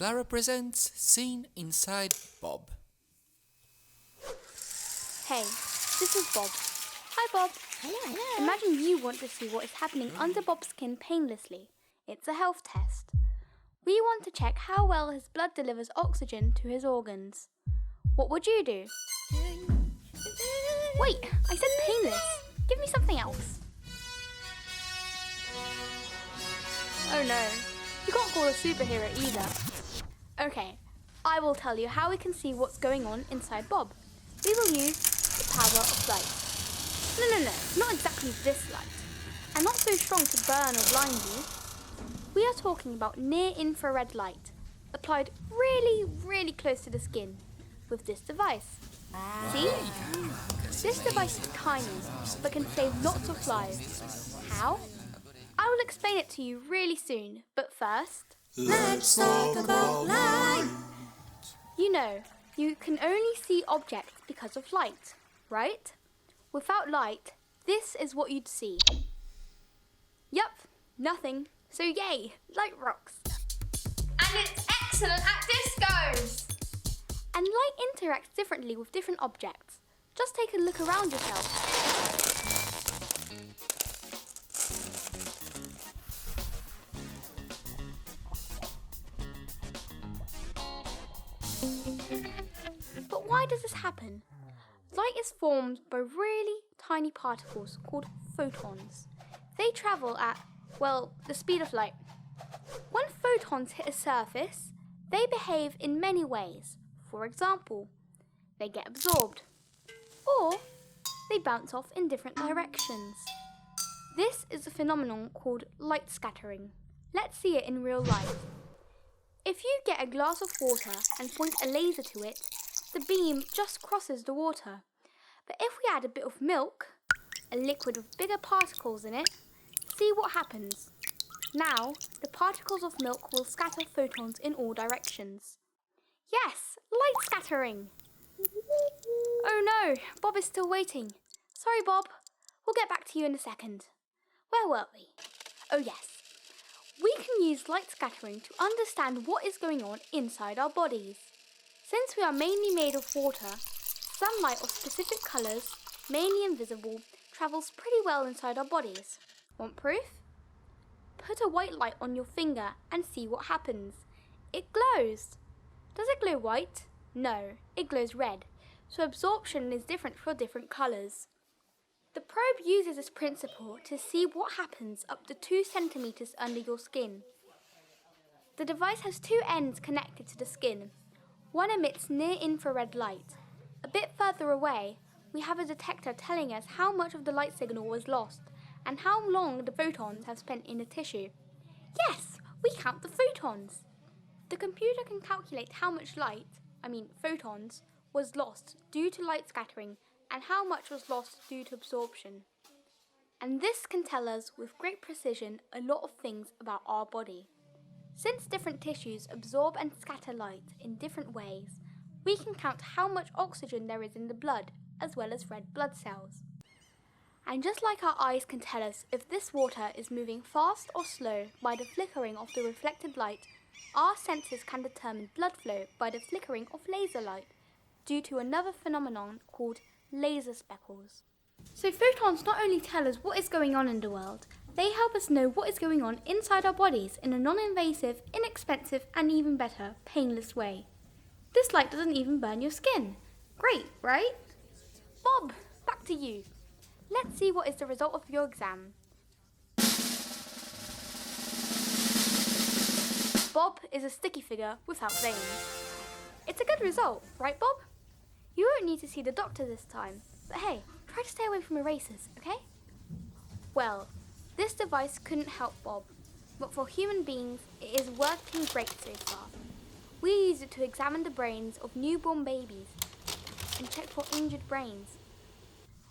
Clara presents Scene Inside Bob. Hey, this is Bob. Hi, Bob. Hello. Imagine you want to see what is happening under Bob's skin painlessly. It's a health test. We want to check how well his blood delivers oxygen to his organs. What would you do? Wait, I said painless. Give me something else. Oh no, you can't call a superhero either. Okay, I will tell you how we can see what's going on inside Bob. We will use the power of light. No, not exactly this light. And not so strong to burn or blind you. We are talking about near-infrared light, applied really, really close to the skin with this device. See? This device is tiny, but can save lots of lives. How? I will explain it to you really soon, but first... Let's talk about light. You know, you can only see objects because of light, right? Without light, this is what you'd see. Yup, nothing. So yay, light rocks. And it's excellent at discos! And light interacts differently with different objects. Just take a look around yourself. But why does this happen? Light is formed by really tiny particles called photons. They travel at, well, the speed of light. When photons hit a surface, they behave in many ways. For example, they get absorbed, or they bounce off in different directions. This is a phenomenon called light scattering. Let's see it in real life. If you get a glass of water and point a laser to it, the beam just crosses the water. But if we add a bit of milk, a liquid with bigger particles in it, see what happens. Now, the particles of milk will scatter photons in all directions. Yes, light scattering! Oh no, Bob is still waiting. Sorry, Bob. We'll get back to you in a second. Where were we? Oh yes. We can use light scattering to understand what is going on inside our bodies. Since we are mainly made of water, sunlight of specific colours, mainly invisible, travels pretty well inside our bodies. Want proof? Put a white light on your finger and see what happens. It glows. Does it glow white? No, it glows red, so absorption is different for different colours. The probe uses this principle to see what happens up to 2 centimetres under your skin. The device has 2 ends connected to the skin. One emits near-infrared light. A bit further away, we have a detector telling us how much of the light signal was lost and how long the photons have spent in the tissue. Yes, we count the photons. The computer can calculate how much light, photons, was lost due to light scattering and how much was lost due to absorption. And this can tell us with great precision a lot of things about our body. Since different tissues absorb and scatter light in different ways, we can count how much oxygen there is in the blood, as well as red blood cells. And just like our eyes can tell us if this water is moving fast or slow by the flickering of the reflected light, our senses can determine blood flow by the flickering of laser light, due to another phenomenon called laser speckles. So photons not only tell us what is going on in the world, they help us know what is going on inside our bodies in a non-invasive, inexpensive and even better, painless way. This light doesn't even burn your skin. Great, right? Bob, back to you. Let's see what is the result of your exam. Bob is a sticky figure without veins. It's a good result, right Bob? You won't need to see the doctor this time, but hey, try to stay away from erasers, okay? Well, this device couldn't help Bob, but for human beings, it is working great so far. We use it to examine the brains of newborn babies and check for injured brains.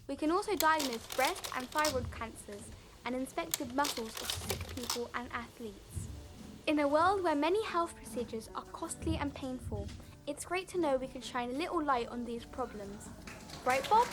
We can also diagnose breast and thyroid cancers and inspect the muscles of sick people and athletes. In a world where many health procedures are costly and painful, it's great to know we can shine a little light on these problems. Right, Bob?